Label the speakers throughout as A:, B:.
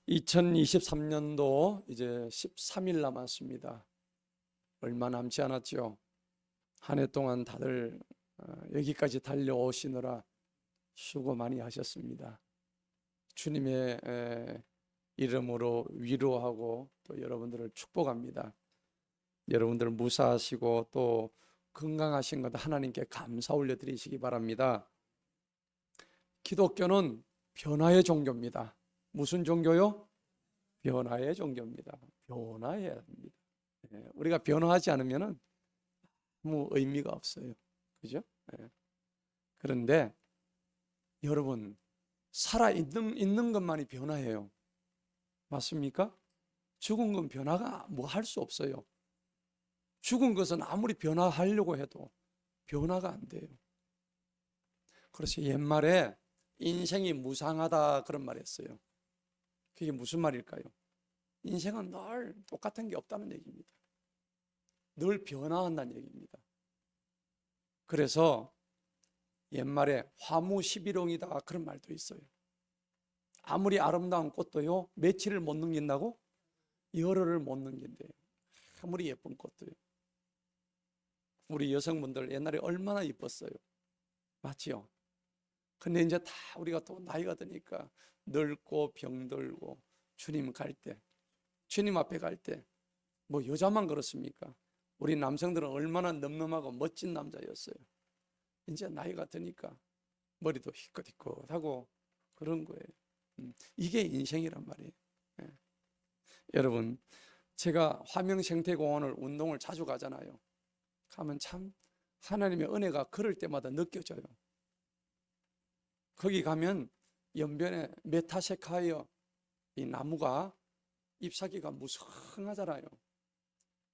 A: 2023년도 이제 13일 남았습니다. 얼마 남지 않았죠. 한 해 동안 다들 여기까지 달려오시느라 수고 많이 하셨습니다. 주님의 이름으로 위로하고 또 여러분들을 축복합니다. 여러분들 무사하시고 또 건강하신 것 하나님께 감사 올려드리시기 바랍니다. 기독교는 변화의 종교입니다. 무슨 종교요? 변화의 종교입니다. 변화해야 합니다. 우리가 변화하지 않으면 아무 의미가 없어요. 그죠? 그런데 여러분, 살아있는 것만이 변화해요. 맞습니까? 죽은 건 변화가 뭐 할 수 없어요. 죽은 것은 아무리 변화하려고 해도 변화가 안 돼요. 그래서 옛말에 인생이 무상하다 그런 말 했어요. 그게 무슨 말일까요? 인생은 늘 똑같은 게 없다는 얘기입니다. 늘 변화한다는 얘기입니다. 그래서 옛말에 화무시비롱이다 그런 말도 있어요. 아무리 아름다운 꽃도요, 며칠을 못 넘긴다고? 열흘을 못 넘긴대요. 아무리 예쁜 꽃도요. 우리 여성분들 옛날에 얼마나 이뻤어요. 맞지요? 근데 이제 다 우리가 또 나이가 드니까 늙고 병들고 주님 갈 때, 주님 앞에 갈 때 뭐 여자만 그렇습니까? 우리 남성들은 얼마나 늠름하고 멋진 남자였어요. 이제 나이가 드니까 머리도 희끗희끗하고 그런 거예요. 이게 인생이란 말이에요. 여러분, 제가 화명생태공원을 운동을 자주 가잖아요. 가면 참 하나님의 은혜가 그럴 때마다 느껴져요. 거기 가면 연변에 메타세카이어 이 나무가 잎사귀가 무성하잖아요.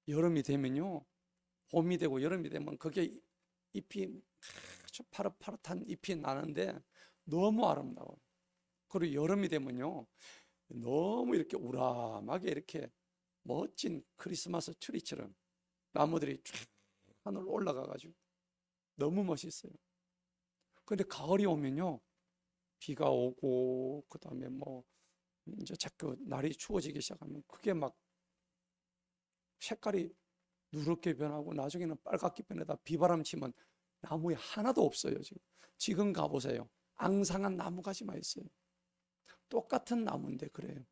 A: 여름이 되면요, 봄이 되고 여름이 되면 그게 잎이 아주 파릇파릇한 잎이 나는데 너무 아름다워요. 그리고 여름이 되면요, 너무 이렇게 우람하게 이렇게 멋진 크리스마스 트리처럼 나무들이 쫙 하늘로 올라가가지고 너무 멋있어요. 근데 가을이 오면요, 비가 오고 그 다음에 뭐 이제 자꾸 날이 추워지기 시작하면 그게 막 색깔이 누렇게 변하고 나중에는 빨갛게 변하다 비바람 치면 나무에 하나도 없어요. 지금 가보세요. 앙상한 나무가지만 있어요. 똑같은 나무인데 그래요.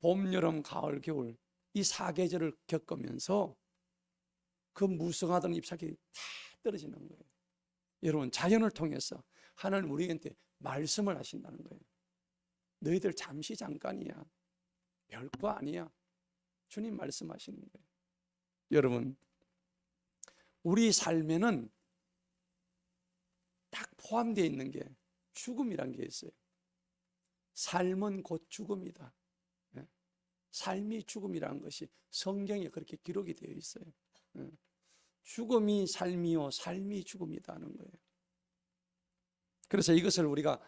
A: 봄, 여름, 가을, 겨울 이 사계절을 겪으면서 그 무성하던 잎사귀 다 떨어지는 거예요. 여러분, 자연을 통해서 하나님 우리한테 말씀을 하신다는 거예요. 너희들 잠시 잠깐이야. 별거 아니야. 주님 말씀하시는 거예요. 여러분, 우리 삶에는 딱 포함되어 있는 게 죽음이란 게 있어요. 삶은 곧 죽음이다. 삶이 죽음이라는 것이 성경에 그렇게 기록이 되어 있어요. 죽음이 삶이요, 삶이 죽음이다는 거예요. 그래서 이것을 우리가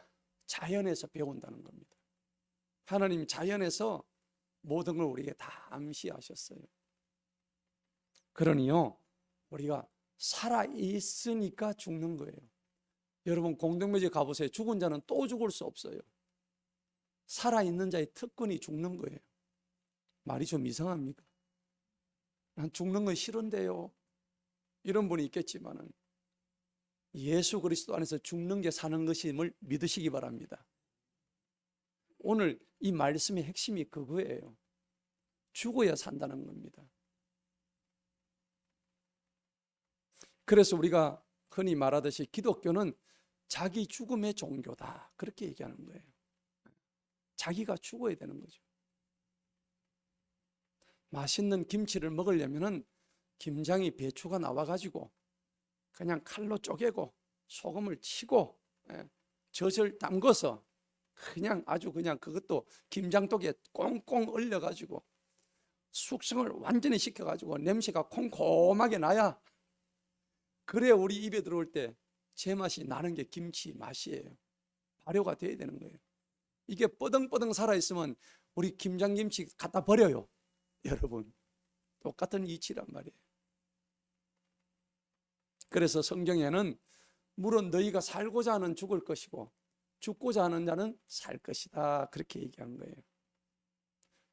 A: 자연에서 배운다는 겁니다. 하나님 자연에서 모든 걸 우리에게 다 암시하셨어요. 그러니요, 우리가 살아있으니까 죽는 거예요. 여러분, 공동묘지 가보세요. 죽은 자는 또 죽을 수 없어요. 살아있는 자의 특권이 죽는 거예요. 말이 좀 이상합니까? 난 죽는 건 싫은데요. 이런 분이 있겠지만은 예수 그리스도 안에서 죽는 게 사는 것임을 믿으시기 바랍니다. 오늘 이 말씀의 핵심이 그거예요. 죽어야 산다는 겁니다. 그래서 우리가 흔히 말하듯이 기독교는 자기 죽음의 종교다 그렇게 얘기하는 거예요. 자기가 죽어야 되는 거죠. 맛있는 김치를 먹으려면은 김장이 배추가 나와가지고 그냥 칼로 쪼개고 소금을 치고 젖을 담궈서 그냥 아주 그냥 그것도 김장독에 꽁꽁 얼려가지고 숙성을 완전히 시켜가지고 냄새가 콩콩하게 나야 그래야 우리 입에 들어올 때 제맛이 나는 게 김치 맛이에요. 발효가 돼야 되는 거예요. 이게 뻐덩뻐덩 살아있으면 우리 김장김치 갖다 버려요. 여러분, 똑같은 이치란 말이에요. 그래서 성경에는 물론 너희가 살고자 하는 죽을 것이고 죽고자 하는 자는 살 것이다. 그렇게 얘기한 거예요.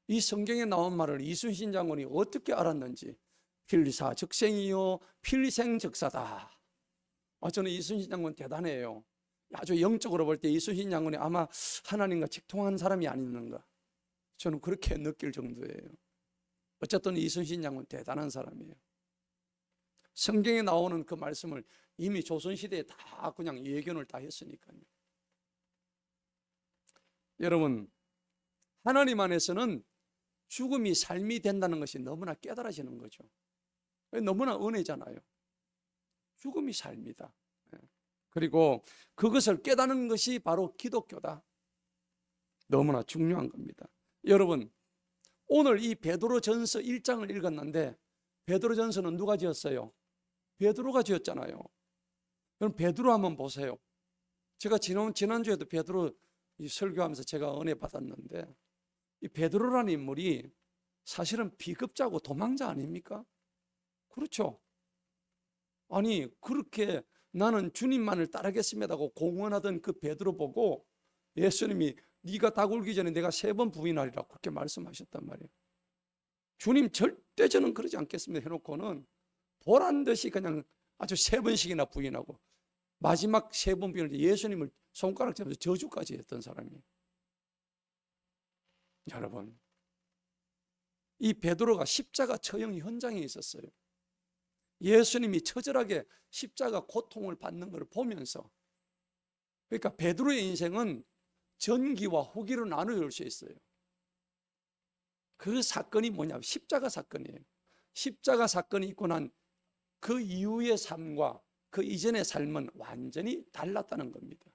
A: 이 성경에 나온 말을 이순신 장군이 어떻게 알았는지, 필사 적생이요 필생적사다. 저는 이순신 장군 대단해요. 아주 영적으로 볼 때 이순신 장군이 아마 하나님과 직통한 사람이 아닌가, 저는 그렇게 느낄 정도예요. 어쨌든 이순신 장군 대단한 사람이에요. 성경에 나오는 그 말씀을 이미 조선시대에 다 그냥 예견을 다 했으니까요. 여러분, 하나님 안에서는 죽음이 삶이 된다는 것이 너무나 깨달아지는 거죠. 너무나 은혜잖아요. 죽음이 삶이다. 그리고 그것을 깨닫는 것이 바로 기독교다. 너무나 중요한 겁니다. 여러분, 오늘 이 베드로전서 1장을 읽었는데, 베드로전서는 누가 지었어요? 베드로가 지었잖아요. 그럼 베드로 한번 보세요. 제가 지난주에도 베드로 설교하면서 제가 은혜 받았는데, 이 베드로라는 인물이 사실은 비급자고 도망자 아닙니까? 그렇죠. 아니, 그렇게 나는 주님만을 따르겠습니다고 공언하던 그 베드로 보고 예수님이 네가 닭 울기 전에 내가 3번 부인하리라 그렇게 말씀하셨단 말이에요. 주님 절대 저는 그러지 않겠습니다 해놓고는 보란 듯이 그냥 아주 3번씩이나 부인하고 마지막 3번 부인을 예수님을 손가락 잡아서 저주까지 했던 사람이에요. 여러분, 이 베드로가 십자가 처형 현장에 있었어요. 예수님이 처절하게 십자가 고통을 받는 걸 보면서, 그러니까 베드로의 인생은 전기와 후기로 나누어질 수 있어요. 그 사건이 뭐냐면 십자가 사건이에요. 십자가 사건이 있고 난 그 이후의 삶과 그 이전의 삶은 완전히 달랐다는 겁니다.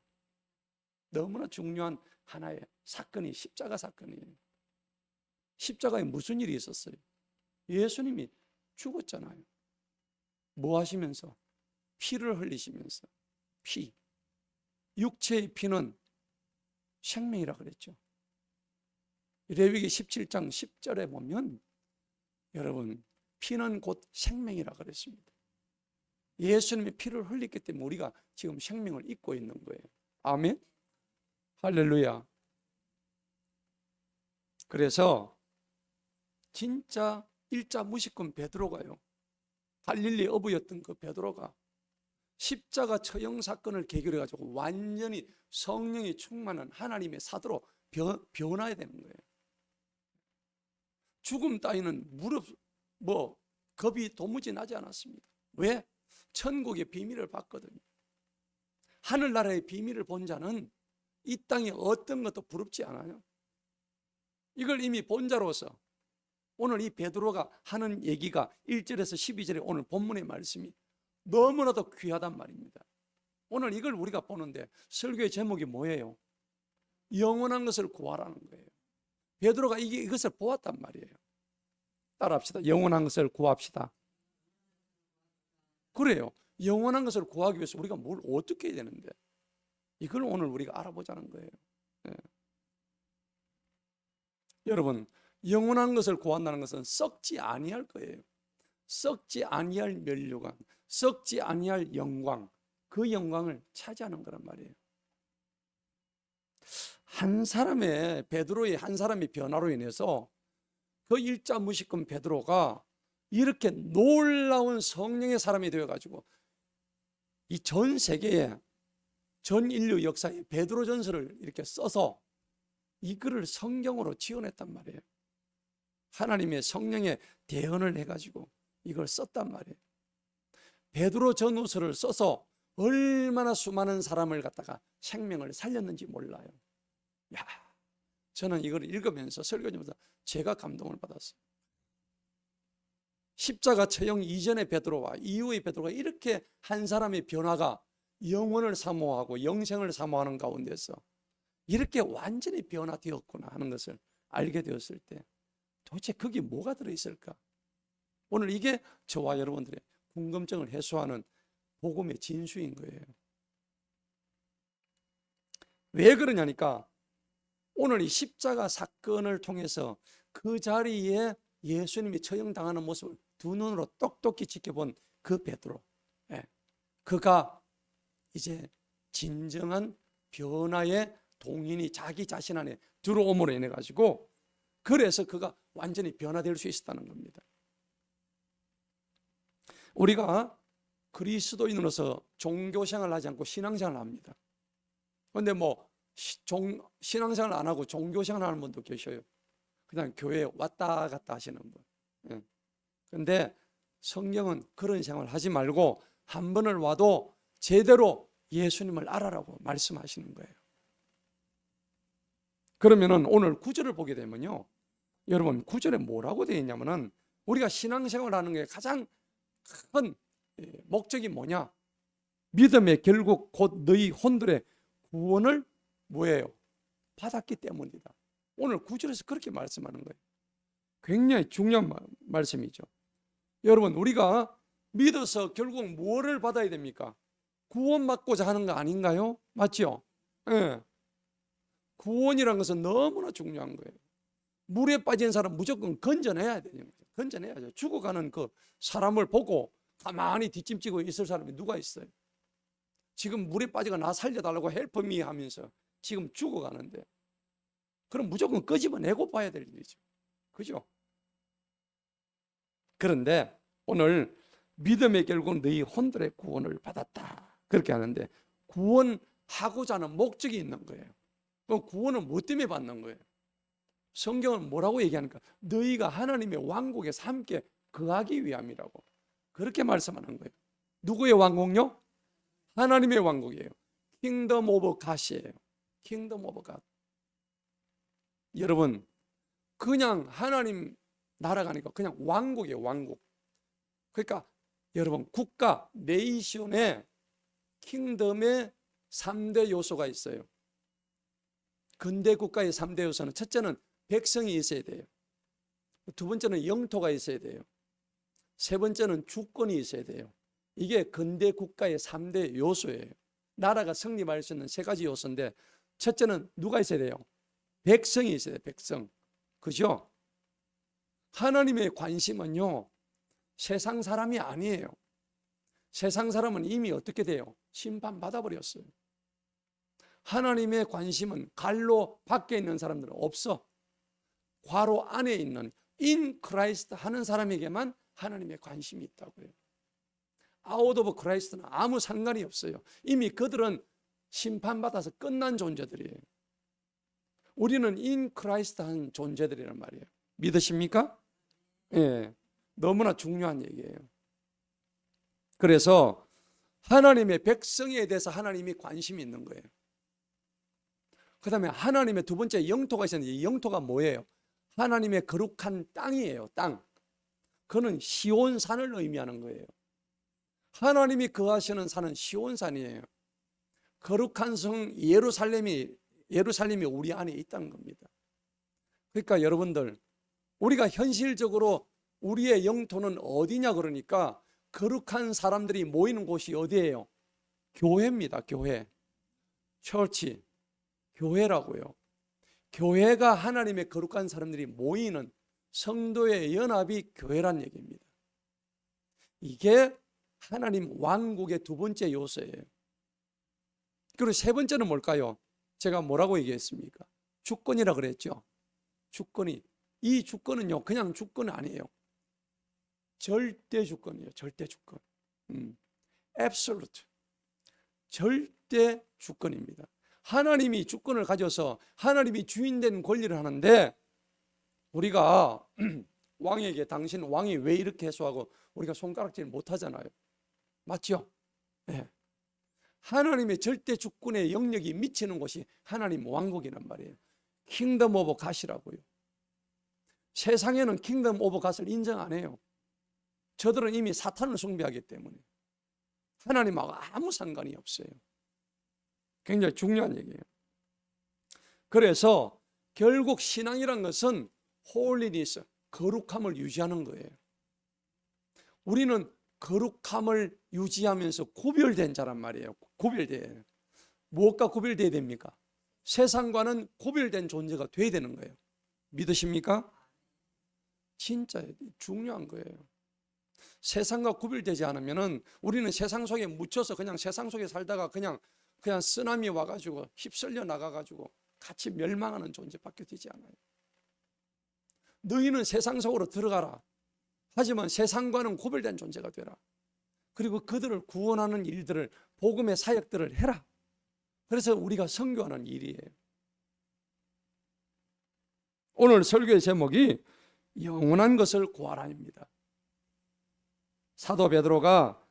A: 너무나 중요한 하나의 사건이 십자가 사건이에요. 십자가에 무슨 일이 있었어요? 예수님이 죽었잖아요. 뭐 하시면서? 피를 흘리시면서. 피. 육체의 피는 생명이라 그랬죠. 레위기 17장 10절에 보면 여러분, 피는 곧 생명이라 그랬습니다. 예수님이 피를 흘렸기 때문에 우리가 지금 생명을 잊고 있는 거예요. 아멘. 할렐루야. 그래서 진짜 일자 무식꾼 베드로가요, 갈릴리 어부였던 그 베드로가 십자가 처형 사건을 계기로 해가지고 완전히 성령이 충만한 하나님의 사도로 변화해야 되는 거예요. 죽음 따위는 겁이 도무지 나지 않았습니다. 왜? 천국의 비밀을 봤거든요. 하늘나라의 비밀을 본 자는 이 땅에 어떤 것도 부럽지 않아요. 이걸 이미 본 자로서 오늘 이 베드로가 하는 얘기가 1절에서 12절에 오늘 본문의 말씀이 너무나도 귀하단 말입니다. 오늘 이걸 우리가 보는데 설교의 제목이 뭐예요? 영원한 것을 구하라는 거예요. 베드로가 이것을 보았단 말이에요. 따라합시다. 영원한 것을 구합시다. 그래요. 영원한 것을 구하기 위해서 우리가 뭘 어떻게 해야 되는데, 이걸 오늘 우리가 알아보자는 거예요. 네. 여러분, 영원한 것을 구한다는 것은 썩지 아니할 거예요. 썩지 아니할 면류관, 썩지 아니할 영광, 그 영광을 차지하는 거란 말이에요. 한 사람의, 베드로의 한 사람의 변화로 인해서 그 일자 무식꾼 베드로가 이렇게 놀라운 성령의 사람이 되어가지고 이 전 세계에, 전 인류 역사에 베드로 전서를 이렇게 써서 이 글을 성경으로 지어냈단 말이에요. 하나님의 성령의 대언을 해가지고 이걸 썼단 말이에요. 베드로 전후서를 써서 얼마나 수많은 사람을 갖다가 생명을 살렸는지 몰라요. 야, 저는 이걸 읽으면서 설교하면서 제가 감동을 받았어요. 십자가 처형 이전의 베드로와 이후의 베드로가 이렇게 한 사람의 변화가 영혼을 사모하고 영생을 사모하는 가운데서 이렇게 완전히 변화되었구나 하는 것을 알게 되었을 때 도대체 거기에 뭐가 들어있을까? 오늘 이게 저와 여러분들의 궁금증을 해소하는 복음의 진수인 거예요. 왜 그러냐니까 오늘 이 십자가 사건을 통해서 그 자리에 예수님이 처형당하는 모습을 두 눈으로 똑똑히 지켜본 그 베드로, 그가 이제 진정한 변화의 동인이 자기 자신 안에 들어옴으로 인해 가지고 그래서 그가 완전히 변화될 수 있었다는 겁니다. 우리가 그리스도인으로서 종교생활을 하지 않고 신앙생활을 합니다. 그런데 신앙생활 안 하고 종교생활 하는 분도 계셔요. 그냥 교회에 왔다 갔다 하시는 분. 그런데 성경은 그런 생활을 하지 말고 한 번을 와도 제대로 예수님을 알아라고 말씀하시는 거예요. 그러면은 오늘 구절을 보게 되면요, 여러분 구절에 뭐라고 되어 있냐면은 우리가 신앙생활을 하는 게 가장 큰 목적이 뭐냐? 믿음의 결국 곧 너희 혼들의 구원을 뭐예요? 받았기 때문이다. 오늘 구절에서 그렇게 말씀하는 거예요. 굉장히 중요한 말씀이죠. 여러분 우리가 믿어서 결국 뭐를 받아야 됩니까? 구원받고자 하는 거 아닌가요? 맞죠? 네. 구원이라는 것은 너무나 중요한 거예요. 물에 빠진 사람 무조건 건져내야 되는 거죠. 건져내야죠. 죽어가는 그 사람을 보고 가만히 뒷짐지고 있을 사람이 누가 있어요? 지금 물에 빠지고 나 살려달라고 헬프미 하면서 지금 죽어가는데 그럼 무조건 끄집어내고 봐야 될 일이죠. 그죠? 그런데 오늘 믿음의 결국은 너희 혼들의 구원을 받았다 그렇게 하는데 구원하고자 하는 목적이 있는 거예요. 그럼 구원은 뭐 때문에 받는 거예요? 성경은 뭐라고 얘기하니까 너희가 하나님의 왕국에서 함께 거하기 위함이라고 그렇게 말씀하는 거예요. 누구의 왕국요? 하나님의 왕국이에요. 킹덤 오브 갓이에요. 킹덤 오브 갓. 여러분 그냥 하나님 나라가니까 그냥 왕국이에요. 왕국. 그러니까 여러분 국가 네이션의 킹덤의 3대 요소가 있어요. 근대 국가의 3대 요소는 첫째는 백성이 있어야 돼요. 두 번째는 영토가 있어야 돼요. 세 번째는 주권이 있어야 돼요. 이게 근대 국가의 3대 요소예요. 나라가 성립할 수 있는 세 가지 요소인데 첫째는 누가 있어야 돼요? 백성이 있어야 돼요. 백성. 그죠? 하나님의 관심은요 세상 사람이 아니에요. 세상 사람은 이미 어떻게 돼요? 심판받아 버렸어요. 하나님의 관심은 갈로 밖에 있는 사람들은 없어. 괄호 안에 있는 in Christ 하는 사람에게만 하나님의 관심이 있다고요. out of Christ는 아무 상관이 없어요. 이미 그들은 심판받아서 끝난 존재들이에요. 우리는 in Christ 한 존재들이란 말이에요. 믿으십니까? 예, 너무나 중요한 얘기예요. 그래서 하나님의 백성에 대해서 하나님이 관심이 있는 거예요. 그 다음에 하나님의 두 번째 영토가 있었는데 이 영토가 뭐예요? 하나님의 거룩한 땅이에요. 땅. 그는 시온산을 의미하는 거예요. 하나님이 거하시는 산은 시온산이에요. 거룩한 성 예루살렘이 우리 안에 있다는 겁니다. 그러니까 여러분들 우리가 현실적으로 우리의 영토는 어디냐 그러니까 거룩한 사람들이 모이는 곳이 어디예요? 교회입니다. 교회. 처치. 교회라고요. 교회가 하나님의 거룩한 사람들이 모이는 성도의 연합이 교회란 얘기입니다. 이게 하나님 왕국의 두 번째 요소예요. 그리고 세 번째는 뭘까요? 제가 뭐라고 얘기했습니까? 주권이라 그랬죠. 주권이. 이 주권은요 그냥 주권이 아니에요. 절대 주권이에요. 절대 주권. Absolute. 절대 주권입니다. 하나님이 주권을 가져서 하나님이 주인된 권리를 하는데 우리가 왕에게 당신 왕이 왜 이렇게 해소하고 우리가 손가락질 못하잖아요. 맞죠? 네. 하나님의 절대 주권의 영역이 미치는 곳이 하나님 왕국이란 말이에요. 킹덤 오브 갓이라고요. 세상에는 킹덤 오브 갓을 인정 안 해요. 저들은 이미 사탄을 숭배하기 때문에 하나님하고 아무 상관이 없어요. 굉장히 중요한 얘기예요. 그래서 결국 신앙이란 것은 홀리니스, 거룩함을 유지하는 거예요. 우리는 거룩함을 유지하면서 구별된 자란 말이에요. 구별돼요. 무엇과 구별돼야 됩니까? 세상과는 구별된 존재가 돼야 되는 거예요. 믿으십니까? 진짜 중요한 거예요. 세상과 구별되지 않으면은 우리는 세상 속에 묻혀서 그냥 세상 속에 살다가 그냥 그냥 쓰나미 와가지고 휩쓸려 나가가지고 같이 멸망하는 존재밖에 되지 않아요. 너희는 세상 속으로 들어가라. 하지만 세상과는 구별된 존재가 되라. 그리고 그들을 구원하는 일들을, 복음의 사역들을 해라. 그래서 우리가 선교하는 일이에요. 오늘 설교의 제목이 영원한 것을 구하라입니다. 사도 베드로가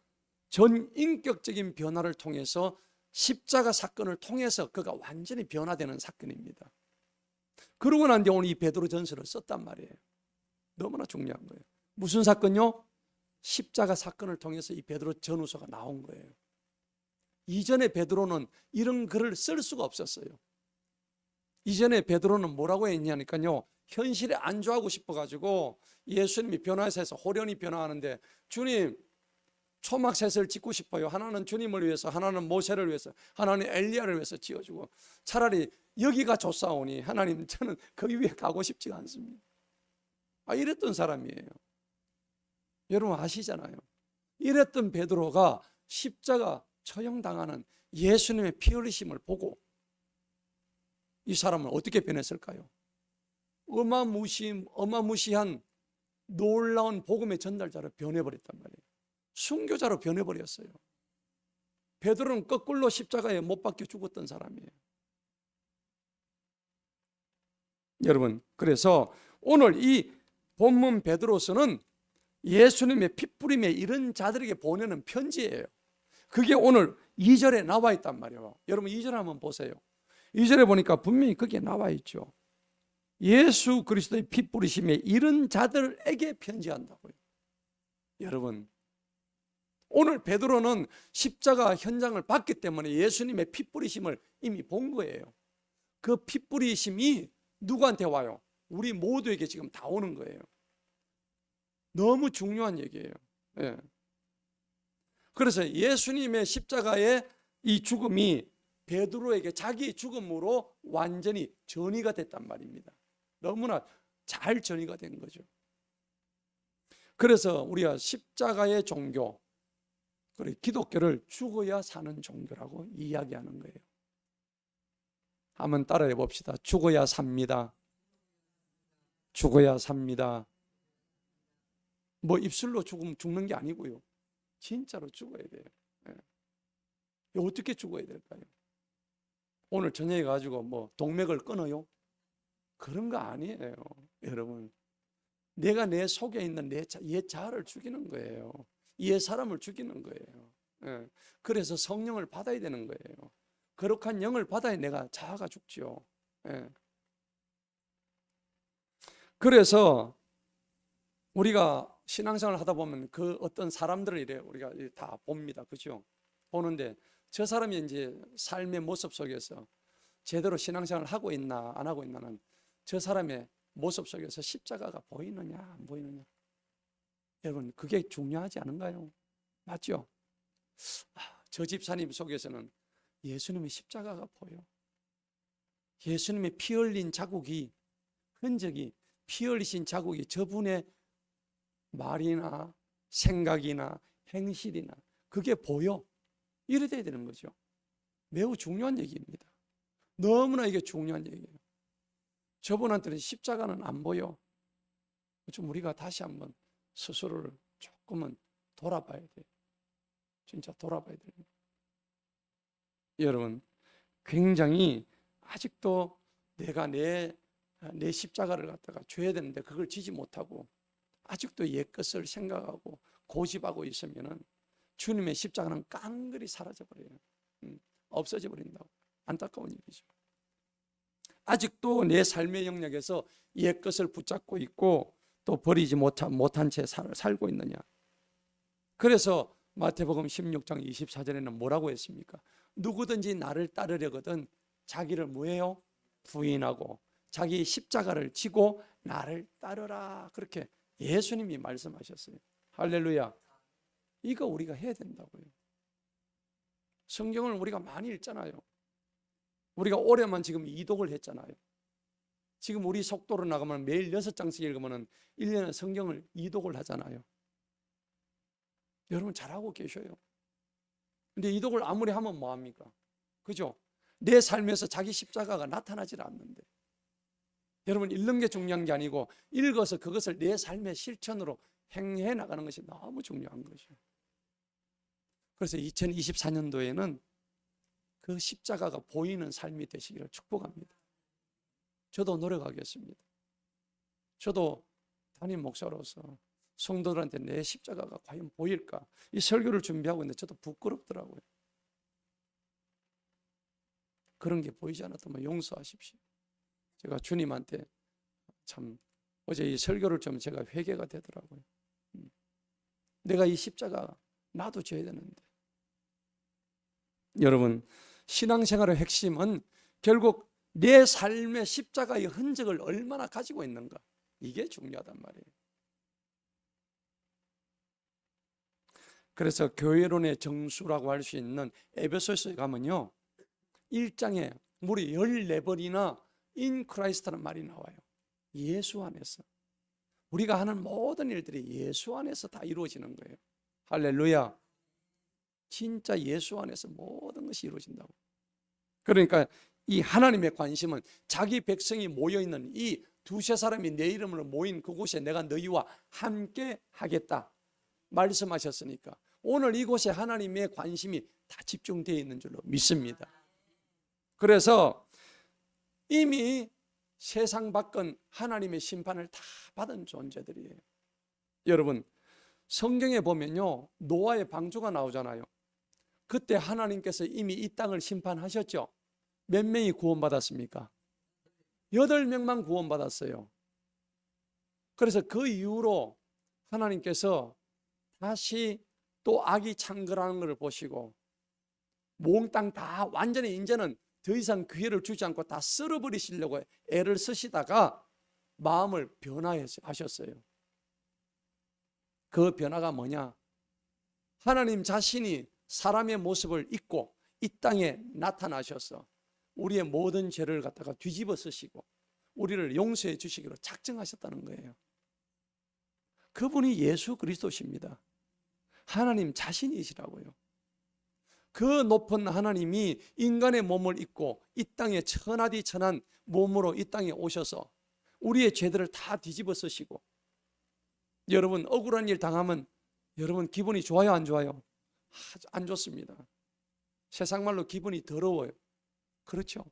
A: 전 인격적인 변화를 통해서 십자가 사건을 통해서 그가 완전히 변화되는 사건입니다. 그러고 난 뒤에 오늘 이 베드로 전서를 썼단 말이에요. 너무나 중요한 거예요. 무슨 사건요? 십자가 사건을 통해서 이 베드로 전후서가 나온 거예요. 이전에 베드로는 이런 글을 쓸 수가 없었어요. 이전에 베드로는 뭐라고 했냐니까요, 현실에 안주하고 싶어가지고 예수님이 변화해서 호련히 변화하는데, 주님 초막셋을 짓고 싶어요. 하나는 주님을 위해서, 하나는 모세를 위해서, 하나는 엘리야를 위해서 지어주고, 차라리 여기가 좋사오니 하나님 저는 거기 위에 가고 싶지가 않습니다. 이랬던 사람이에요. 여러분 아시잖아요. 이랬던 베드로가 십자가 처형당하는 예수님의 피 흘리심을 보고 이 사람은 어떻게 변했을까요? 어마무시한 놀라운 복음의 전달자로 변해버렸단 말이에요. 순교자로 변해버렸어요. 베드로는 거꾸로 십자가에 못 박혀 죽었던 사람이에요. 여러분, 그래서 오늘 이 본문 베드로서는 예수님의 핏부림에 이런 자들에게 보내는 편지예요. 그게 오늘 2절에 나와 있단 말이에요. 여러분 2절 한번 보세요. 2절에 보니까 분명히 그게 나와 있죠. 예수 그리스도의 핏부리심에 이런 자들에게 편지한다고요. 여러분, 오늘 베드로는 십자가 현장을 봤기 때문에 예수님의 핏부리심을 이미 본 거예요. 그 핏부리심이 누구한테 와요? 우리 모두에게 지금 다 오는 거예요. 너무 중요한 얘기예요. 예. 그래서 예수님의 십자가의 이 죽음이 베드로에게 자기 죽음으로 완전히 전이가 됐단 말입니다. 너무나 잘 전이가 된 거죠. 그래서 우리가 십자가의 종교, 그리고 기독교를 죽어야 사는 종교라고 이야기하는 거예요. 한번 따라해 봅시다. 죽어야 삽니다. 죽어야 삽니다. 뭐 입술로 죽는 게 아니고요. 진짜로 죽어야 돼요. 예. 어떻게 죽어야 될까요? 오늘 저녁에 가지고 뭐 동맥을 끊어요? 그런 거 아니에요. 여러분, 내가 내 속에 있는 옛 자아를 죽이는 거예요. 옛 사람을 죽이는 거예요. 예. 그래서 성령을 받아야 되는 거예요. 거룩한 영을 받아야 내가 자아가 죽지요. 예. 그래서 우리가 신앙생활을 하다 보면 그 어떤 사람들을 이래 우리가 다 봅니다. 그죠? 보는데 저 사람이 이제 삶의 모습 속에서 제대로 신앙생활을 하고 있나 안 하고 있나는 저 사람의 모습 속에서 십자가가 보이느냐 안 보이느냐. 여러분, 그게 중요하지 않은가요? 맞죠? 저 집사님 속에서는 예수님의 십자가가 보여. 예수님의 피 흘린 자국이, 흔적이, 피 흘리신 자국이 저분의 말이나 생각이나 행실이나 그게 보여. 이래 돼야 되는 거죠. 매우 중요한 얘기입니다. 너무나 이게 중요한 얘기예요. 저분한테는 십자가는 안 보여. 좀 우리가 다시 한번 스스로를 조금은 돌아봐야 돼요. 진짜 돌아봐야 돼요. 여러분, 굉장히 아직도 내가 내 십자가를 갖다가 줘야 되는데 그걸 지지 못하고 아직도 옛것을 생각하고 고집하고 있으면은 주님의 십자가는 깡그리 사라져버려요. 없어져 버린다고. 안타까운 일이죠. 아직도 내 삶의 영역에서 옛것을 붙잡고 있고 또 버리지 못한 채 살고 있느냐. 그래서 마태복음 16장 24절에는 뭐라고 했습니까? 누구든지 나를 따르려거든 자기를 뭐예요? 부인하고 자기 십자가를 지고 나를 따르라. 그렇게 예수님이 말씀하셨어요. 할렐루야. 이거 우리가 해야 된다고요. 성경을 우리가 많이 읽잖아요. 우리가 올해만 지금 2독을 했잖아요. 지금 우리 속도로 나가면 매일 6장씩 읽으면 1년에 성경을 2독을 하잖아요. 여러분 잘하고 계셔요. 근데 2독을 아무리 하면 뭐합니까? 그죠? 내 삶에서 자기 십자가가 나타나질 않는데, 여러분 읽는 게 중요한 게 아니고 읽어서 그것을 내 삶의 실천으로 행해 나가는 것이 너무 중요한 것이죠. 그래서 2024년도에는 그 십자가가 보이는 삶이 되시기를 축복합니다. 저도 노력하겠습니다. 저도 담임 목사로서 성도들한테 내 십자가가 과연 보일까? 이 설교를 준비하고 있는데 저도 부끄럽더라고요. 그런 게 보이지 않았다면 용서하십시오. 제가 주님한테 참 어제 이 설교를 좀 제가 회개가 되더라고요. 내가 이 십자가 나도 져야 되는데. 여러분, 신앙생활의 핵심은 결국 내 삶의 십자가의 흔적을 얼마나 가지고 있는가, 이게 중요하단 말이에요. 그래서 교회론의 정수라고 할 수 있는 에베소서에 가면요, 1장에 무려 14번이나 in Christ라는 말이 나와요. 예수 안에서. 우리가 하는 모든 일들이 예수 안에서 다 이루어지는 거예요. 할렐루야. 진짜 예수 안에서 모든 것이 이루어진다고. 그러니까 이 하나님의 관심은 자기 백성이 모여있는 이 두세 사람이 내 이름으로 모인 그곳에 내가 너희와 함께 하겠다 말씀하셨으니까 오늘 이곳에 하나님의 관심이 다 집중되어 있는 줄로 믿습니다. 그래서 이미 세상 밖은 하나님의 심판을 다 받은 존재들이에요. 여러분, 성경에 보면요, 노아의 방주가 나오잖아요. 그때 하나님께서 이미 이 땅을 심판하셨죠. 몇 명이 구원받았습니까? 8명만 구원받았어요. 그래서 그 이후로 하나님께서 다시 또 악이 창궐하는 것을 보시고 몽땅 다 완전히 이제는 더 이상 기회를 주지 않고 다 쓸어버리시려고 애를 쓰시다가 마음을 변화하셨어요. 그 변화가 뭐냐? 하나님 자신이 사람의 모습을 입고 이 땅에 나타나셔서 우리의 모든 죄를 갖다가 뒤집어 쓰시고 우리를 용서해 주시기로 작정하셨다는 거예요. 그분이 예수 그리스도십니다. 하나님 자신이시라고요. 그 높은 하나님이 인간의 몸을 입고 이 땅에 천하디 천한 몸으로 이 땅에 오셔서 우리의 죄들을 다 뒤집어 쓰시고, 여러분 억울한 일 당하면 여러분 기분이 좋아요, 안 좋아요? 안 좋습니다. 세상 말로 기분이 더러워요. 그렇죠?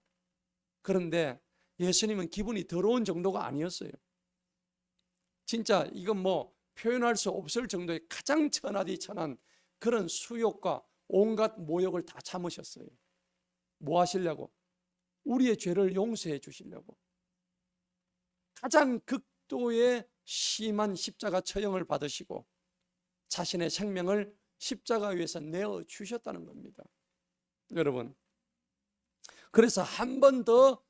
A: 그런데 예수님은 기분이 더러운 정도가 아니었어요. 진짜 이건 뭐 표현할 수 없을 정도의 가장 천하디 천한 그런 수욕과 온갖 모욕을 다 참으셨어요. 뭐 하시려고? 우리의 죄를 용서해 주시려고. 가장 극도의 심한 십자가 처형을 받으시고 자신의 생명을 십자가 위에서 내어 주셨다는 겁니다. 여러분, 그래서 한 번 더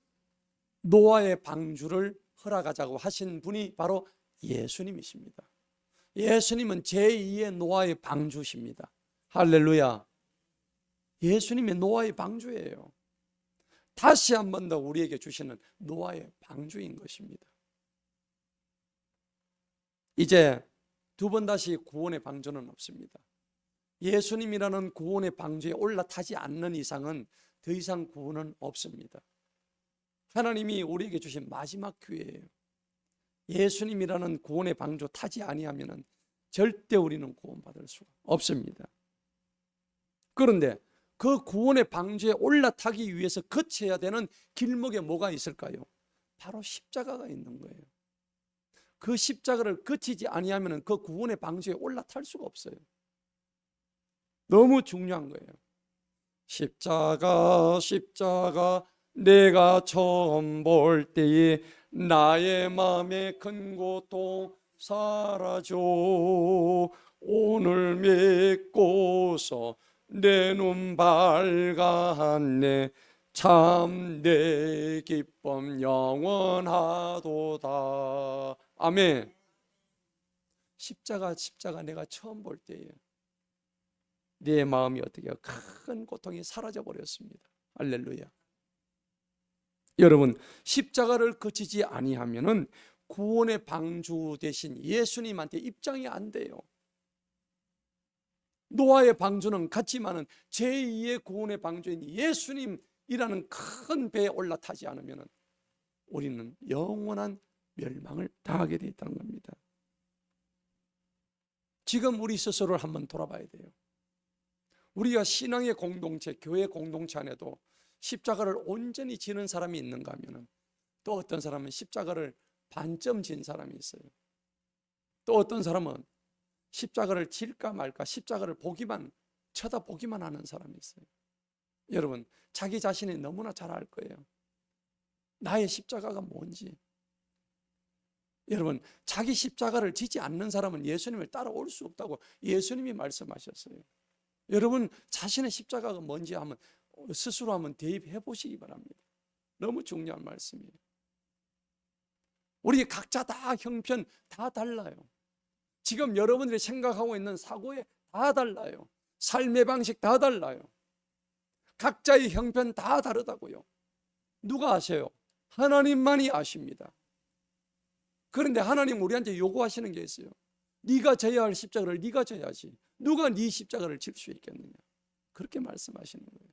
A: 노아의 방주를 허락하자고 하신 분이 바로 예수님이십니다. 예수님은 제2의 노아의 방주십니다. 할렐루야. 예수님의 노아의 방주예요. 다시 한 번 더 우리에게 주시는 노아의 방주인 것입니다. 이제 두 번 다시 구원의 방주는 없습니다. 예수님이라는 구원의 방주에 올라타지 않는 이상은 더 이상 구원은 없습니다. 하나님이 우리에게 주신 마지막 기회예요. 예수님이라는 구원의 방주 타지 아니하면 절대 우리는 구원받을 수가 없습니다. 그런데 그 구원의 방주에 올라타기 위해서 거쳐야 되는 길목에 뭐가 있을까요? 바로 십자가가 있는 거예요. 그 십자가를 거치지 아니하면 그 구원의 방주에 올라탈 수가 없어요. 너무 중요한 거예요. 십자가 십자가 내가 처음 볼 때에 나의 마음에 큰 고통 사라져 오늘 믿고서 내 눈 밝았네 참 내 기쁨 영원하도다. 아멘. 십자가 내가 처음 볼 때에 내 마음이 어떻게 큰 고통이 사라져 버렸습니다. 할렐루야. 여러분, 십자가를 거치지 아니하면은 구원의 방주 대신 예수님한테 입장이 안 돼요. 노아의 방주는 같지만은 제2의 구원의 방주인 예수님이라는 큰 배에 올라타지 않으면 우리는 영원한 멸망을 당하게 돼 있다는 겁니다. 지금 우리 스스로를 한번 돌아봐야 돼요. 우리가 신앙의 공동체, 교회 공동체 안에도 십자가를 온전히 지는 사람이 있는가 하면 또 어떤 사람은 십자가를 반점 진 사람이 있어요. 또 어떤 사람은 십자가를 질까 말까 십자가를 쳐다보기만 하는 사람이 있어요. 여러분, 자기 자신이 너무나 잘 알 거예요. 나의 십자가가 뭔지. 여러분, 자기 십자가를 지지 않는 사람은 예수님을 따라올 수 없다고 예수님이 말씀하셨어요. 여러분, 자신의 십자가가 뭔지 스스로 한번 대입해 보시기 바랍니다. 너무 중요한 말씀이에요. 우리 각자 다 형편 다 달라요. 지금 여러분들이 생각하고 있는 사고에 다 달라요. 삶의 방식 다 달라요. 각자의 형편 다 다르다고요. 누가 아세요? 하나님만이 아십니다. 그런데 하나님 우리한테 요구하시는 게 있어요. 네가 져야 할 십자가를 네가 져야지. 누가 네 십자가를 질 수 있겠느냐. 그렇게 말씀하시는 거예요.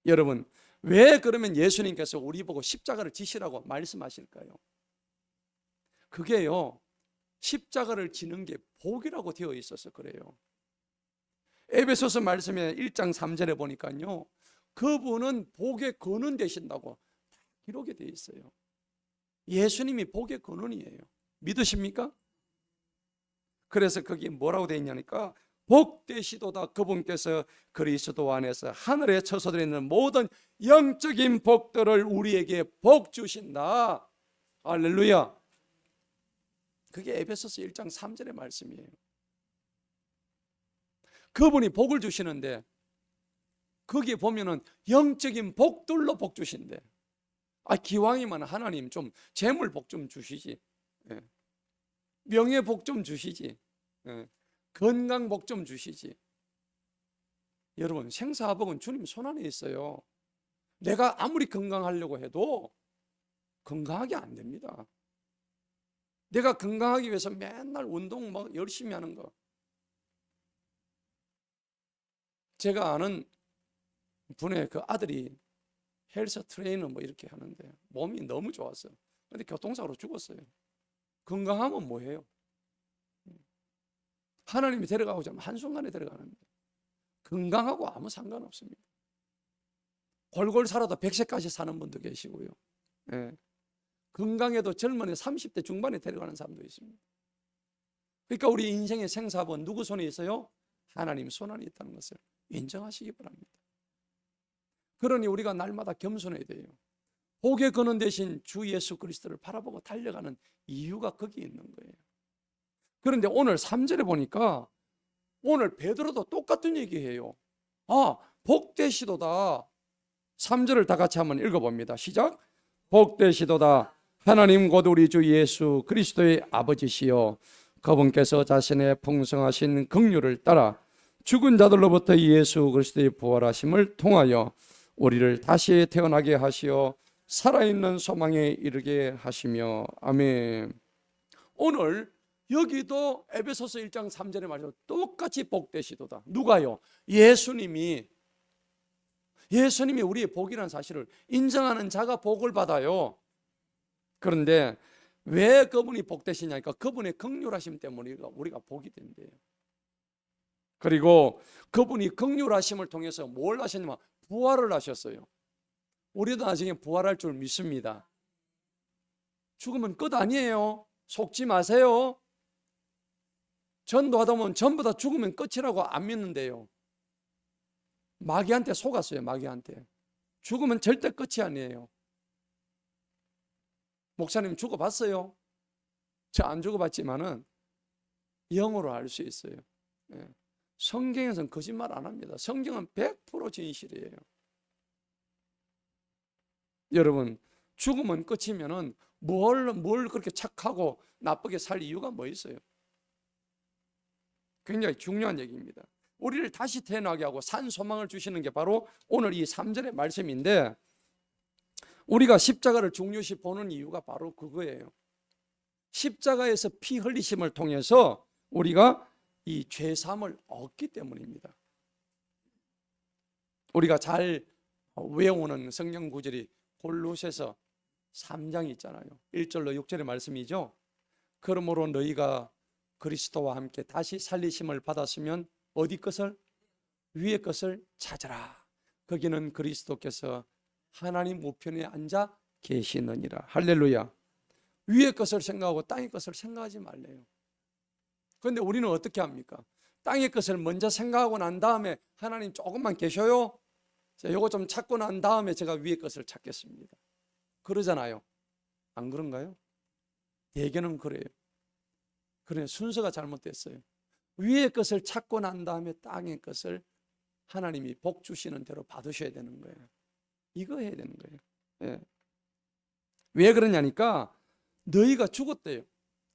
A: 여러분, 왜 그러면 예수님께서 우리 보고 십자가를 지시라고 말씀하실까요? 그게요, 십자가를 지는 게 복이라고 되어 있어서 그래요. 에베소서 말씀에 1장 3절에 보니까요, 그분은 복의 근원 되신다고 기록이 되어 있어요. 예수님이 복의 근원이에요. 믿으십니까? 그래서 거기 뭐라고 되어 있냐니까, 복되시도다 그분께서 그리스도 안에서 하늘에 처소되어 있는 모든 영적인 복들을 우리에게 복 주신다. 할렐루야. 그게 에베소서 1장 3절의 말씀이에요. 그분이 복을 주시는데 거기에 보면은 영적인 복들로 복 주신대. 기왕이면 하나님 좀 재물 복 좀 주시지. 명예 복 좀 주시지. 건강 복 좀 주시지. 여러분, 생사복은 주님 손안에 있어요. 내가 아무리 건강하려고 해도 건강하게 안 됩니다. 내가 건강하기 위해서 맨날 운동 막 열심히 하는 거. 제가 아는 분의 그 아들이 헬스 트레이너 뭐 이렇게 하는데 몸이 너무 좋았어요. 그런데 교통사고로 죽었어요. 건강하면 뭐해요? 하나님이 데려가고자 하면 한순간에 데려가는데 건강하고 아무 상관없습니다. 골골 살아도 100세까지 사는 분도 계시고요. 건강해도 젊은이 30대 중반에 데려가는 사람도 있습니다. 그러니까 우리 인생의 생사복은 누구 손에 있어요? 하나님 손 안에 있다는 것을 인정하시기 바랍니다. 그러니 우리가 날마다 겸손해야 돼요. 복의 근원 대신 주 예수 그리스도를 바라보고 달려가는 이유가 거기에 있는 거예요. 그런데 오늘 3절에 보니까 오늘 베드로도 똑같은 얘기해요. 복되시도다. 3절을 다 같이 한번 읽어봅니다. 시작. 복되시도다 하나님 곧 우리 주 예수 그리스도의 아버지시여 그분께서 자신의 풍성하신 긍휼을 따라 죽은 자들로부터 예수 그리스도의 부활하심을 통하여 우리를 다시 태어나게 하시어 살아있는 소망에 이르게 하시며 아멘. 오늘 여기도 에베소서 1장 3절에 말해서 똑같이 복되시도다. 누가요? 예수님이 우리의 복이라는 사실을 인정하는 자가 복을 받아요. 그런데 왜 그분이 복되시냐니까 그분의 긍휼하심 때문에 우리가 복이 된대요. 그리고 그분이 긍휼하심을 통해서 뭘 하셨냐면 부활을 하셨어요. 우리도 나중에 부활할 줄 믿습니다. 죽으면 끝 아니에요. 속지 마세요. 전도하다 보면 전부 다 죽으면 끝이라고 안 믿는데요. 마귀한테 속았어요. 마귀한테. 죽으면 절대 끝이 아니에요. 목사님 죽어봤어요? 저 안 죽어봤지만은 영어로 알 수 있어요. 성경에서는 거짓말 안 합니다. 성경은 100% 진실이에요. 여러분, 죽으면 끝이면은 뭘 그렇게 착하고 나쁘게 살 이유가 뭐 있어요? 굉장히 중요한 얘기입니다. 우리를 다시 태어나게 하고 산 소망을 주시는 게 바로 오늘 이 3절의 말씀인데, 우리가 십자가를 중요시 보는 이유가 바로 그거예요. 십자가에서 피 흘리심을 통해서 우리가 이 죄사함을 얻기 때문입니다. 우리가 잘 외우는 성경 구절이 골로새서 3장 있잖아요. 1절로 6절의 말씀이죠. 그러므로 너희가 그리스도와 함께 다시 살리심을 받았으면 어디 것을? 위의 것을 찾으라. 거기는 그리스도께서 하나님 우편에 앉아 계시느니라. 할렐루야. 위의 것을 생각하고 땅의 것을 생각하지 말래요. 그런데 우리는 어떻게 합니까? 땅의 것을 먼저 생각하고 난 다음에 하나님 조금만 계셔요. 자, 요거 좀 찾고 난 다음에 제가 위의 것을 찾겠습니다. 그러잖아요. 안 그런가요? 대개는 그래요. 그래, 순서가 잘못됐어요. 위의 것을 찾고 난 다음에 땅의 것을 하나님이 복 주시는 대로 받으셔야 되는 거예요. 이거 해야 되는 거예요. 예. 왜 그러냐니까 너희가 죽었대요.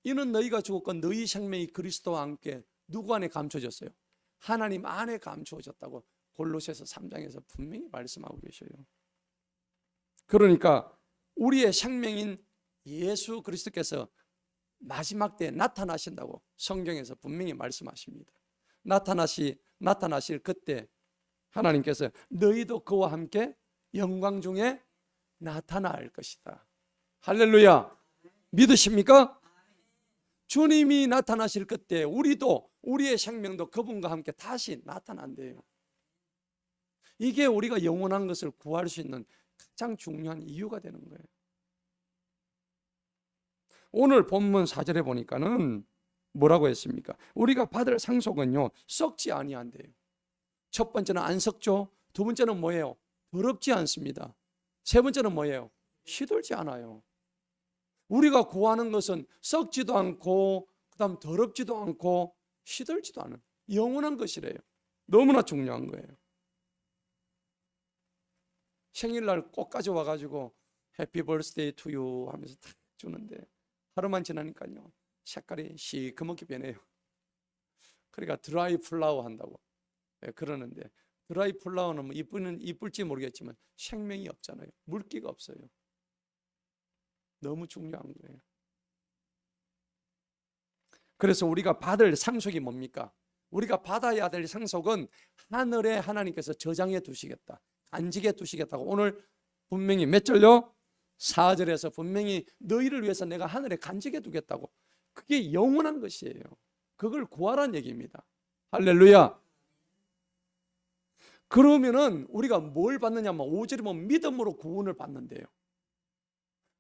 A: 이는 너희가 죽었고 너희 생명이 그리스도와 함께 누구 안에 감춰졌어요? 하나님 안에 감추어졌다고 골로새서 3장에서 분명히 말씀하고 계셔요. 그러니까 우리의 생명인 예수 그리스도께서 마지막 때에 나타나신다고 성경에서 분명히 말씀하십니다. 나타나실 그때 하나님께서 너희도 그와 함께 영광 중에 나타날 것이다. 할렐루야. 믿으십니까? 주님이 나타나실 그때 우리도, 우리의 생명도 그분과 함께 다시 나타난대요. 이게 우리가 영원한 것을 구할 수 있는 가장 중요한 이유가 되는 거예요. 오늘 본문 4절에 보니까는 뭐라고 했습니까? 우리가 받을 상속은요 썩지 아니한대요. 첫 번째는 안 썩죠. 두 번째는 뭐예요? 더럽지 않습니다. 세 번째는 뭐예요? 시들지 않아요. 우리가 구하는 것은 썩지도 않고 그다음 더럽지도 않고 시들지도 않은 영원한 것이래요. 너무나 중요한 거예요. 생일날 꼭 가져와가지고 해피 버스데이 투 유 하면서 딱 주는데 하루만 지나니까요 색깔이 시커멓게 변해요. 그러니까 드라이 플라워 한다고 그러는데 드라이 플라워는 뭐 이쁠지 모르겠지만 생명이 없잖아요. 물기가 없어요. 너무 중요한 거예요. 그래서 우리가 받을 상속이 뭡니까? 우리가 받아야 될 상속은 하늘에 하나님께서 저장해 두시겠다, 간직해 두시겠다고 오늘 분명히 몇 절요? 4절에서 분명히 너희를 위해서 내가 하늘에 간직해 두겠다고. 그게 영원한 것이에요. 그걸 구하라는 얘기입니다. 할렐루야. 그러면은 우리가 뭘 받느냐면 5절에 보면 믿음으로 구원을 받는데요.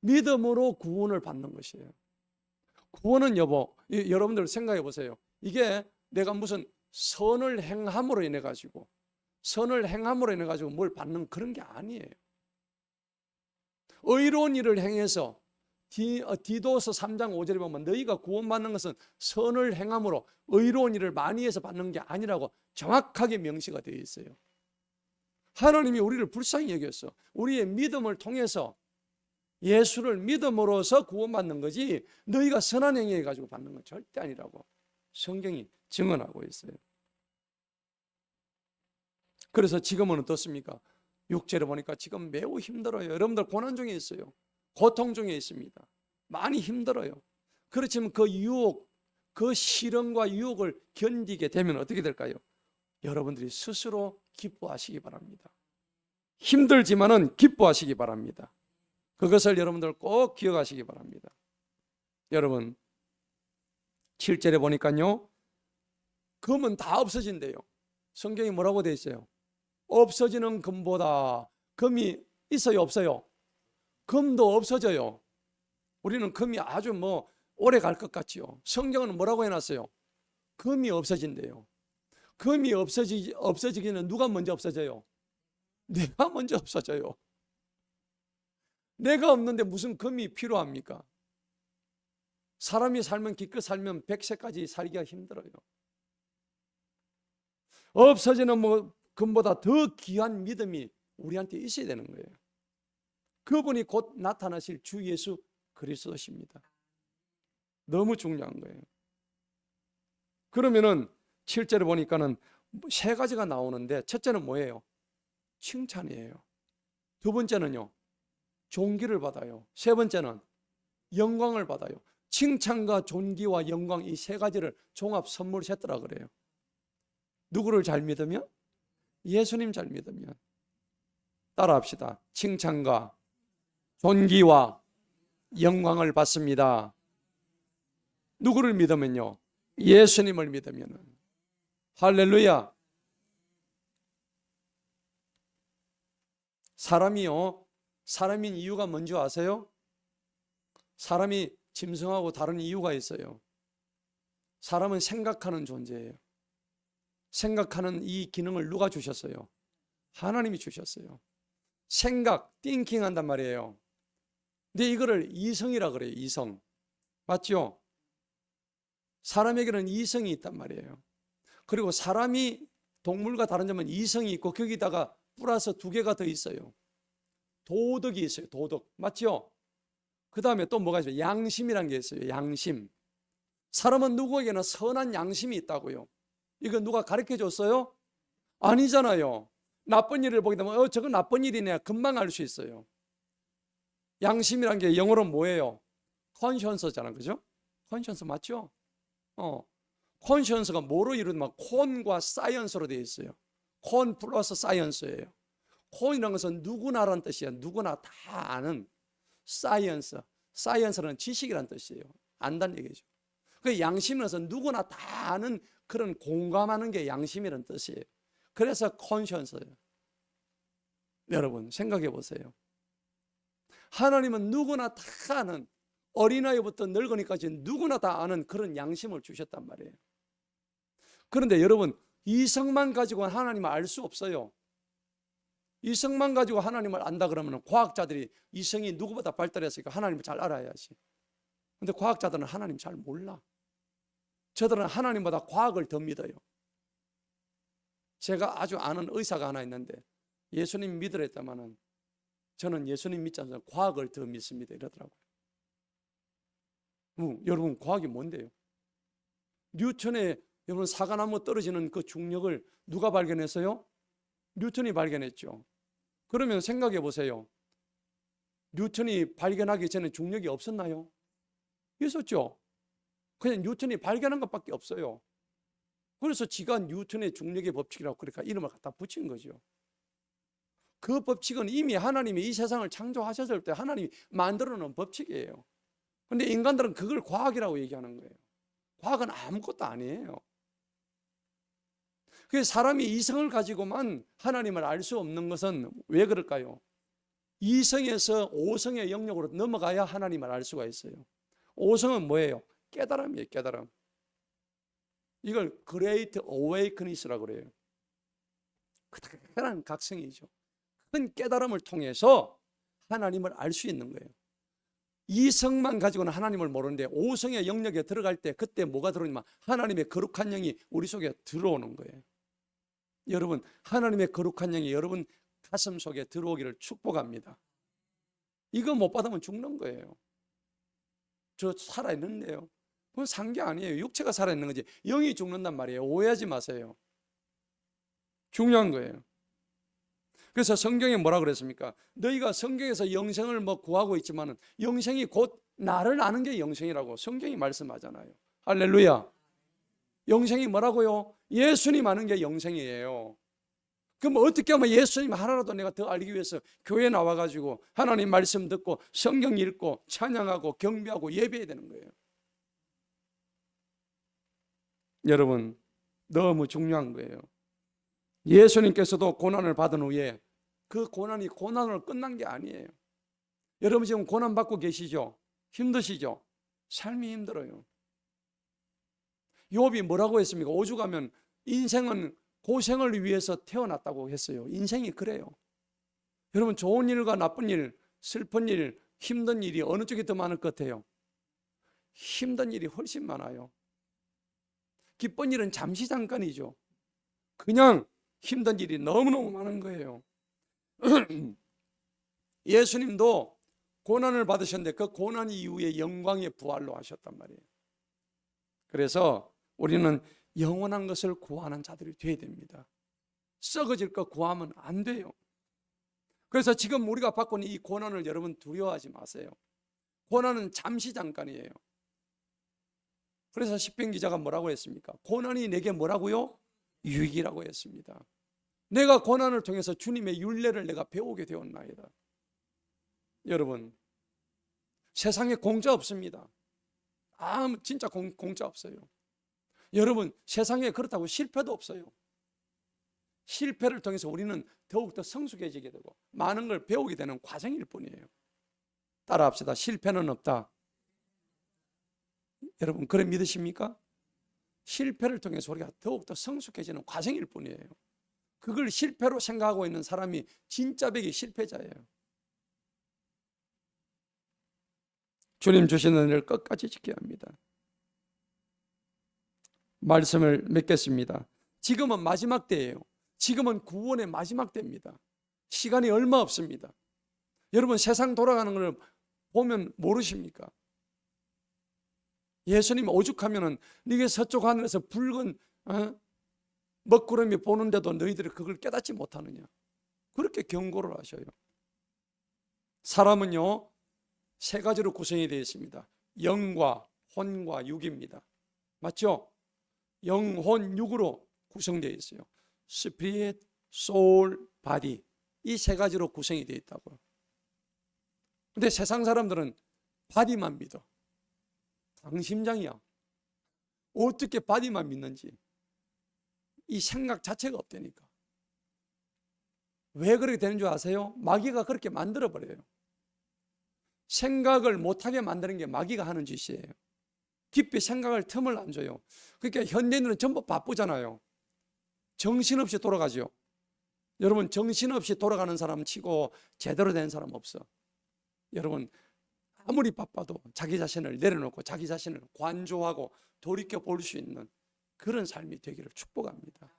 A: 믿음으로 구원을 받는 것이에요. 구원은 여러분들 생각해 보세요. 이게 내가 무슨 선을 행함으로 인해 가지고 뭘 받는 그런 게 아니에요. 의로운 일을 행해서 디도서 3장 5절에 보면 너희가 구원받는 것은 선을 행함으로 의로운 일을 많이 해서 받는 게 아니라고 정확하게 명시가 되어 있어요. 하나님이 우리를 불쌍히 여겼어. 우리의 믿음을 통해서 예수를 믿음으로써 구원받는 거지 너희가 선한 행위해 가지고 받는 건 절대 아니라고 성경이 증언하고 있어요. 그래서 지금은 어떻습니까? 6절에 보니까 지금 매우 힘들어요. 여러분들 고난 중에 있어요. 고통 중에 있습니다. 많이 힘들어요. 그렇지만 그 유혹, 그 시련과 유혹을 견디게 되면 어떻게 될까요? 여러분들이 스스로 기뻐하시기 바랍니다. 힘들지만은 기뻐하시기 바랍니다. 그것을 여러분들 꼭 기억하시기 바랍니다. 여러분 7절에 보니까요 금은 다 없어진대요. 성경이 뭐라고 되어 있어요? 없어지는 금보다 금이 있어요, 없어요? 금도 없어져요. 우리는 금이 아주 오래 갈 것 같지요. 성경은 뭐라고 해놨어요? 금이 없어진대요. 금이 없어지기는 누가 먼저 없어져요? 내가 먼저 없어져요. 내가 없는데 무슨 금이 필요합니까? 사람이 살면 기껏 살면 100세까지 살기가 힘들어요. 없어지는 금보다 더 귀한 믿음이 우리한테 있어야 되는 거예요. 그분이 곧 나타나실 주 예수 그리스도십니다. 너무 중요한 거예요. 그러면은 7절에 보니까는 세 가지가 나오는데 첫째는 뭐예요? 칭찬이에요. 두 번째는요, 존귀를 받아요. 세 번째는 영광을 받아요. 칭찬과 존귀와 영광 이 세 가지를 종합 선물했더라 그래요. 누구를 잘 믿으면? 예수님 잘 믿으면. 따라합시다. 칭찬과 존귀와 영광을 받습니다. 누구를 믿으면요? 예수님을 믿으면. 할렐루야. 사람인 이유가 뭔지 아세요? 사람이 짐승하고 다른 이유가 있어요. 사람은 생각하는 존재예요. 생각하는 이 기능을 누가 주셨어요? 하나님이 주셨어요. 생각, 띵킹 한단 말이에요. 근데 이거를 이성이라 그래요. 이성. 맞죠? 사람에게는 이성이 있단 말이에요. 그리고 사람이 동물과 다른 점은 이성이 있고 거기다가 플러스 두 개가 더 있어요. 도덕이 있어요. 도덕. 맞죠? 그 다음에 또 뭐가 있어요? 양심이란 게 있어요. 양심. 사람은 누구에게나 선한 양심이 있다고요. 이거 누가 가르쳐 줬어요? 아니잖아요. 나쁜 일을 보게 되면 저건 나쁜 일이네 금방 알 수 있어요. 양심이란 게 영어로 뭐예요? 컨션스잖아. 그죠? 컨션스 맞죠? 컨션스가 뭐로 이루어지면 콘과 사이언스로 되어 있어요. 콘 플러스 사이언스예요. 콘이라는 것은 누구나라는 뜻이에요. 누구나 다 아는 사이언스. 사이언스는 지식이라는 뜻이에요. 안다는 얘기죠. 그 양심은 누구나 다 아는 그런 공감하는 게 양심이라는 뜻이에요. 그래서 컨션스예요. 여러분 생각해 보세요. 하나님은 누구나 다 아는, 어린아이부터 늙은이까지 누구나 다 아는 그런 양심을 주셨단 말이에요. 그런데 여러분 이성만 가지고는 하나님을 알 수 없어요. 이성만 가지고 하나님을 안다 그러면 과학자들이 이성이 누구보다 발달했으니까 하나님을 잘 알아야지. 근데 과학자들은 하나님 잘 몰라. 저들은 하나님보다 과학을 더 믿어요. 제가 아주 아는 의사가 하나 있는데 예수님 믿으라 했다마는 저는 예수님 믿지 않아서 과학을 더 믿습니다 이러더라고요. 여러분 과학이 뭔데요? 뉴턴의 여러분 사과나무 떨어지는 그 중력을 누가 발견했어요? 뉴턴이 발견했죠. 그러면 생각해 보세요. 뉴턴이 발견하기 전에 중력이 없었나요? 있었죠. 그냥 뉴턴이 발견한 것밖에 없어요. 그래서 지가 뉴턴의 중력의 법칙이라고 그러니까 이름을 갖다 붙인 거죠. 그 법칙은 이미 하나님이 이 세상을 창조하셨을 때 하나님이 만들어 놓은 법칙이에요. 그런데 인간들은 그걸 과학이라고 얘기하는 거예요. 과학은 아무것도 아니에요. 그래서 사람이 이성을 가지고만 하나님을 알 수 없는 것은 왜 그럴까요? 이성에서 오성의 영역으로 넘어가야 하나님을 알 수가 있어요. 오성은 뭐예요? 깨달음이에요. 깨달음. 이걸 Great Awakening이라고 그래요. 특별한 각성이죠. 큰 깨달음을 통해서 하나님을 알 수 있는 거예요. 이성만 가지고는 하나님을 모르는데 오성의 영역에 들어갈 때 그때 뭐가 들어오냐면 하나님의 거룩한 영이 우리 속에 들어오는 거예요. 여러분 하나님의 거룩한 영이 여러분 가슴 속에 들어오기를 축복합니다. 이거 못 받으면 죽는 거예요. 저 살아있는데요. 그건 산 게 아니에요. 육체가 살아있는 거지 영이 죽는단 말이에요. 오해하지 마세요. 중요한 거예요. 그래서 성경에 뭐라 그랬습니까? 너희가 성경에서 영생을 구하고 있지만 영생이 곧 나를 아는 게 영생이라고 성경이 말씀하잖아요. 할렐루야. 영생이 뭐라고요? 예수님 아는 게 영생이에요. 그럼 어떻게 하면 예수님 하나라도 내가 더 알기 위해서 교회 나와가지고 하나님 말씀 듣고 성경 읽고 찬양하고 경배하고 예배해야 되는 거예요. 여러분 너무 중요한 거예요. 예수님께서도 고난을 받은 후에 그 고난이 고난으로 끝난 게 아니에요. 여러분 지금 고난 받고 계시죠? 힘드시죠? 삶이 힘들어요. 욥이 뭐라고 했습니까? 오죽하면 인생은 고생을 위해서 태어났다고 했어요. 인생이 그래요. 여러분 좋은 일과 나쁜 일, 슬픈 일, 힘든 일이 어느 쪽이 더 많을 것 같아요? 힘든 일이 훨씬 많아요. 기쁜 일은 잠시 잠깐이죠. 그냥 힘든 일이 너무너무 많은 거예요. 예수님도 고난을 받으셨는데 그 고난 이후에 영광의 부활로 하셨단 말이에요. 그래서 우리는 영원한 것을 구하는 자들이 되어야 됩니다. 썩어질 것 구하면 안 돼요. 그래서 지금 우리가 받고 있는 이 고난을 여러분 두려워하지 마세요. 고난은 잠시 잠깐이에요. 그래서 시편 기자가 뭐라고 했습니까? 고난이 내게 뭐라고요? 유익이라고 했습니다. 내가 고난을 통해서 주님의 율례를 내가 배우게 되었나이다. 여러분, 세상에 공짜 없습니다. 진짜 공짜 없어요. 여러분, 세상에 그렇다고 실패도 없어요. 실패를 통해서 우리는 더욱더 성숙해지게 되고 많은 걸 배우게 되는 과정일 뿐이에요. 따라합시다. 실패는 없다. 여러분, 그래 믿으십니까? 실패를 통해서 우리가 더욱더 성숙해지는 과정일 뿐이에요. 그걸 실패로 생각하고 있는 사람이 진짜 백이 실패자예요. 주님 주시는 은혜를 끝까지 지켜야 합니다. 말씀을 맺겠습니다. 지금은 마지막 때예요. 지금은 구원의 마지막 때입니다. 시간이 얼마 없습니다. 여러분, 세상 돌아가는 걸 보면 모르십니까? 예수님 오죽하면은 네게 서쪽 하늘에서 붉은 먹구름이 보는데도 너희들이 그걸 깨닫지 못하느냐, 그렇게 경고를 하셔요. 사람은요 세 가지로 구성이 되어 있습니다. 영과 혼과 육입니다. 맞죠? 영, 혼, 육으로 구성되어 있어요. 스피릿, 소울, 바디, 이 세 가지로 구성이 되어 있다고요. 근데 세상 사람들은 바디만 믿어. 강심장이야. 어떻게 바디만 믿는지 이 생각 자체가 없다니까. 왜 그렇게 되는 줄 아세요? 마귀가 그렇게 만들어버려요. 생각을 못하게 만드는 게 마귀가 하는 짓이에요. 깊이 생각할 틈을 안 줘요. 그러니까 현대인들은 전부 바쁘잖아요. 정신없이 돌아가죠. 여러분, 정신없이 돌아가는 사람 치고 제대로 된 사람 없어. 여러분, 아무리 바빠도 자기 자신을 내려놓고 자기 자신을 관조하고 돌이켜 볼 수 있는 그런 삶이 되기를 축복합니다.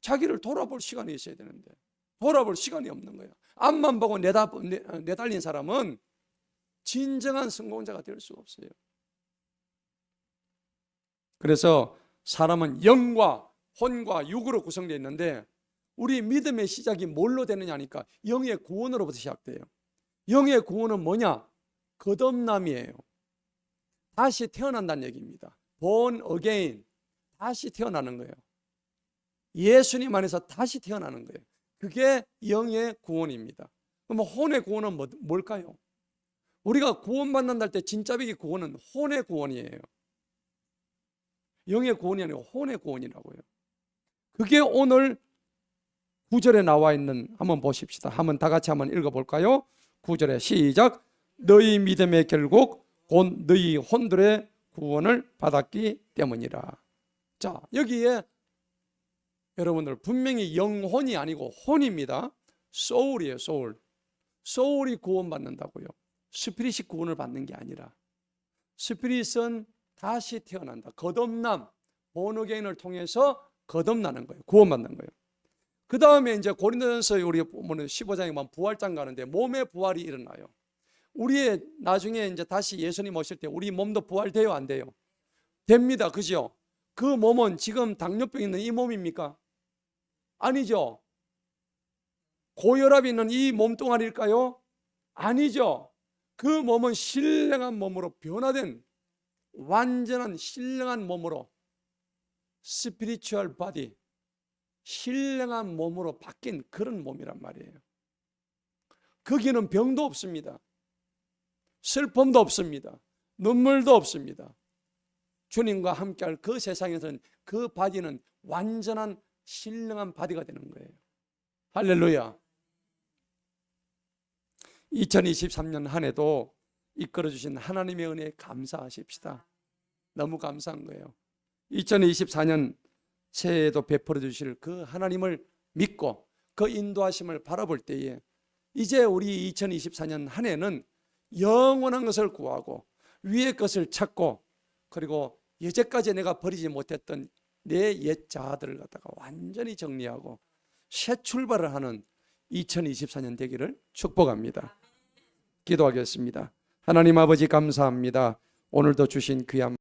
A: 자기를 돌아볼 시간이 있어야 되는데 돌아볼 시간이 없는 거예요. 앞만 보고 내달린 사람은 진정한 성공자가 될 수가 없어요. 그래서 사람은 영과 혼과 육으로 구성되어 있는데 우리 믿음의 시작이 뭘로 되느냐 하니까 영의 구원으로부터 시작돼요. 영의 구원은 뭐냐? 거듭남이에요. 다시 태어난다는 얘기입니다. born again, 다시 태어나는 거예요. 예수님 안에서 다시 태어나는 거예요. 그게 영의 구원입니다. 그럼 혼의 구원은 뭘까요? 우리가 구원받는다 할 때 진짜 백의 구원은 혼의 구원이에요. 영의 구원이 아니고 혼의 구원이라고요. 그게 오늘 9절에 나와 있는, 한번 보십시다. 한번 다 같이 한번 읽어볼까요? 9절에 시작. 너희 믿음의 결국 곧 너희 혼들의 구원을 받았기 때문이라. 자, 여기에 여러분들 분명히 영혼이 아니고 혼입니다. 소울이에요. 소울. 소울이 구원받는다고요. 스피릿이 구원을 받는 게 아니라 스피릿은 다시 태어난다. 거듭남, 본어게인을 통해서 거듭나는 거예요. 구원받는 거예요. 그 다음에 이제 고린도전서 우리 보면 15장에 보면 부활장 가는데 몸의 부활이 일어나요. 우리의 나중에 이제 다시 예수님 오실 때 우리 몸도 부활돼요, 안 돼요? 됩니다. 그죠? 그 몸은 지금 당뇨병 있는 이 몸입니까? 아니죠. 고혈압이 있는 이 몸뚱아리일까요? 아니죠. 그 몸은 신령한 몸으로 변화된 완전한 신령한 몸으로 스피리추얼 바디, 신령한 몸으로 바뀐 그런 몸이란 말이에요. 거기는 병도 없습니다. 슬픔도 없습니다. 눈물도 없습니다. 주님과 함께할 그 세상에서는 그 바디는 완전한 신령한 바디가 되는 거예요. 할렐루야. 2023년 한 해도 이끌어주신 하나님의 은혜에 감사하십시다. 너무 감사한 거예요. 2024년 새해에도 베풀어 주실 그 하나님을 믿고 그 인도하심을 바라볼 때에 이제 우리 2024년 한 해는 영원한 것을 구하고 위의 것을 찾고 그리고 여태까지 내가 버리지 못했던 내 옛 자아들을 갖다가 완전히 정리하고 새 출발을 하는 2024년 되기를 축복합니다. 기도하겠습니다. 하나님 아버지 감사합니다. 오늘도 주신 귀한